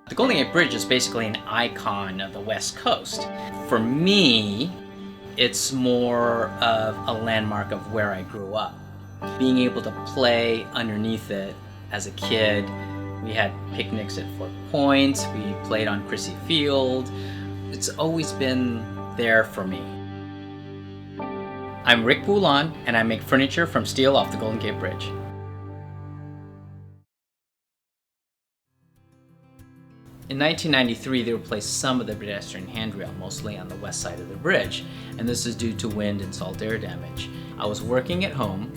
The Golden Gate Bridge is basically an icon of the West Coast. For me, it's more of a landmark of where I grew up. Being able to play underneath it as a kid, we had picnics at Fort Point, we played on Crissy Field. It's always been there for me. I'm Rick Bulan, and I make furniture from steel off the Golden Gate Bridge. In 1993, they replaced some of the pedestrian handrail, mostly on the west side of the bridge, and this is due to wind and salt air damage. I was working at home,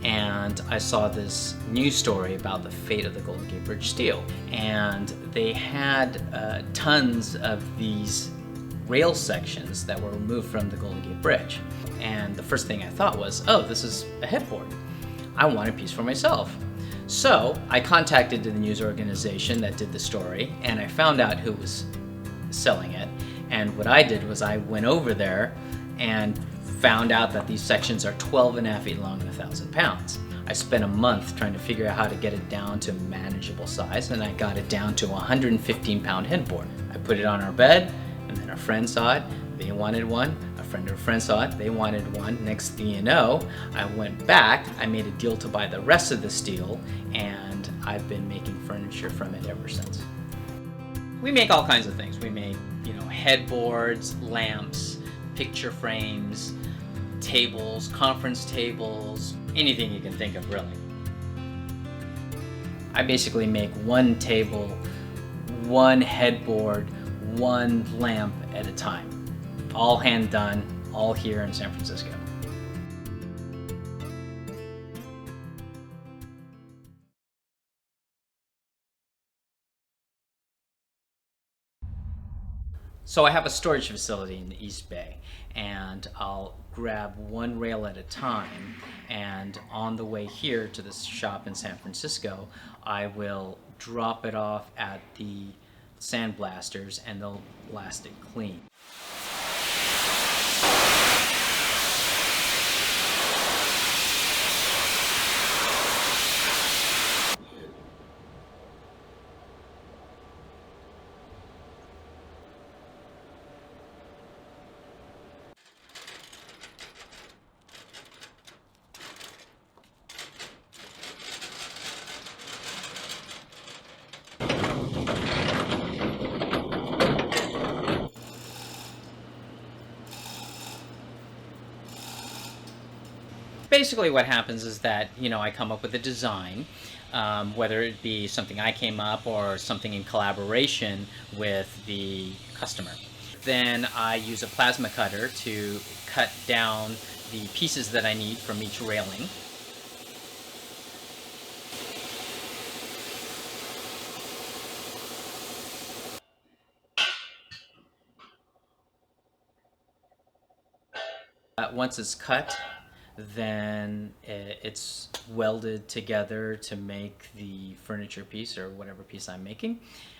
and I saw this news story about the fate of the Golden Gate Bridge steel, and they had tons of these rail sections that were removed from the Golden Gate Bridge. And the first thing I thought was, oh, this is a headboard. I want a piece for myself. So I contacted the news organization that did the story, and I found out who was selling it. And what I did was I went over there and found out that these sections are 12.5 feet long and 1,000 pounds. I spent a month trying to figure out how to get it down to a manageable size, and I got it down to a 115-pound headboard. I put it on our bed, and then a friend saw it. They wanted one. A friend of a friend saw it. They wanted one. Next thing you know, I went back. I made a deal to buy the rest of the steel, and I've been making furniture from it ever since. We make all kinds of things. We make, headboards, lamps, picture frames, tables, conference tables, anything you can think of, really. I basically make one table, one headboard, one lamp at a time. All hand done, all here in San Francisco. So I have a storage facility in the East Bay, and I'll grab one rail at a time, and on the way here to this shop in San Francisco, I will drop it off at the sandblasters, and they'll blast it clean. Basically what happens is that, I come up with a design, whether it be something I came up or something in collaboration with the customer. Then I use a plasma cutter to cut down the pieces that I need from each railing. Once it's cut, then it's welded together to make the furniture piece or whatever piece I'm making.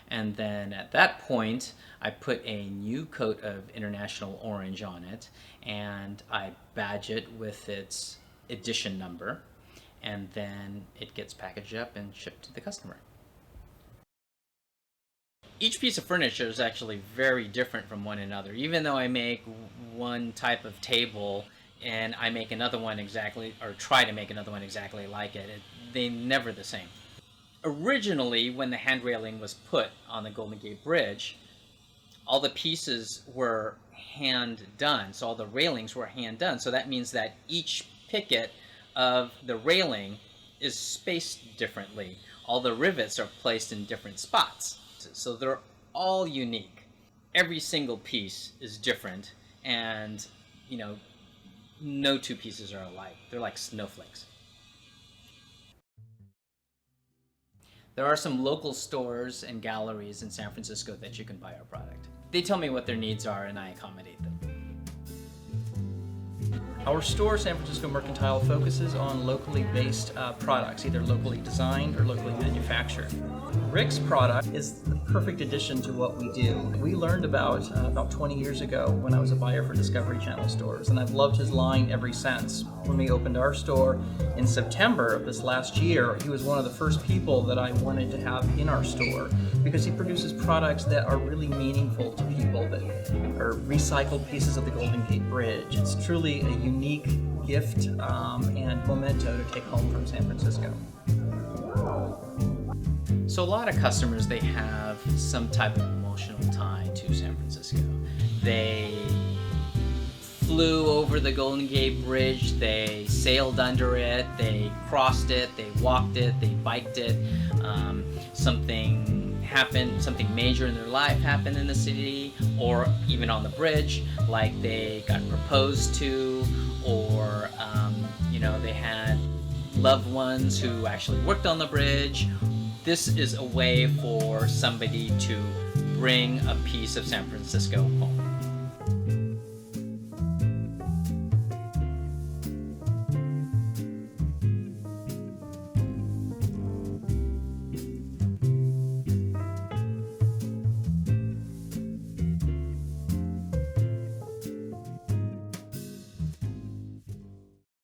And then at that point, I put a new coat of International Orange on it, and I badge it with its edition number, and then it gets packaged up and shipped to the customer. Each piece of furniture is actually very different from one another. Even though I make one type of table and I make another one exactly, or try to make another one exactly like it, they're never the same. Originally, when the hand railing was put on the Golden Gate Bridge, all the pieces were hand done, so all the railings were hand done. So that means that each picket of the railing is spaced differently. All the rivets are placed in different spots. So they're all unique. Every single piece is different, and no two pieces are alike. They're like snowflakes. There are some local stores and galleries in San Francisco that you can buy our product. They tell me what their needs are, and I accommodate them. Our store, San Francisco Mercantile, focuses on locally based products, either locally designed or locally manufactured. Rick's product is the perfect addition to what we do. We learned about 20 years ago when I was a buyer for Discovery Channel stores, and I've loved his line ever since. When we opened our store in September of this last year, he was one of the first people that I wanted to have in our store because he produces products that are really meaningful to people, that are recycled pieces of the Golden Gate Bridge. It's truly a unique gift and memento to take home from San Francisco. So a lot of customers, they have some type of emotional tie to San Francisco. They flew over the Golden Gate Bridge, they sailed under it, they crossed it, they walked it, they biked it. Something happened, something major in their life happened in the city, or even on the bridge, like they got proposed to, or they had loved ones who actually worked on the bridge. This is a way for somebody to bring a piece of San Francisco home.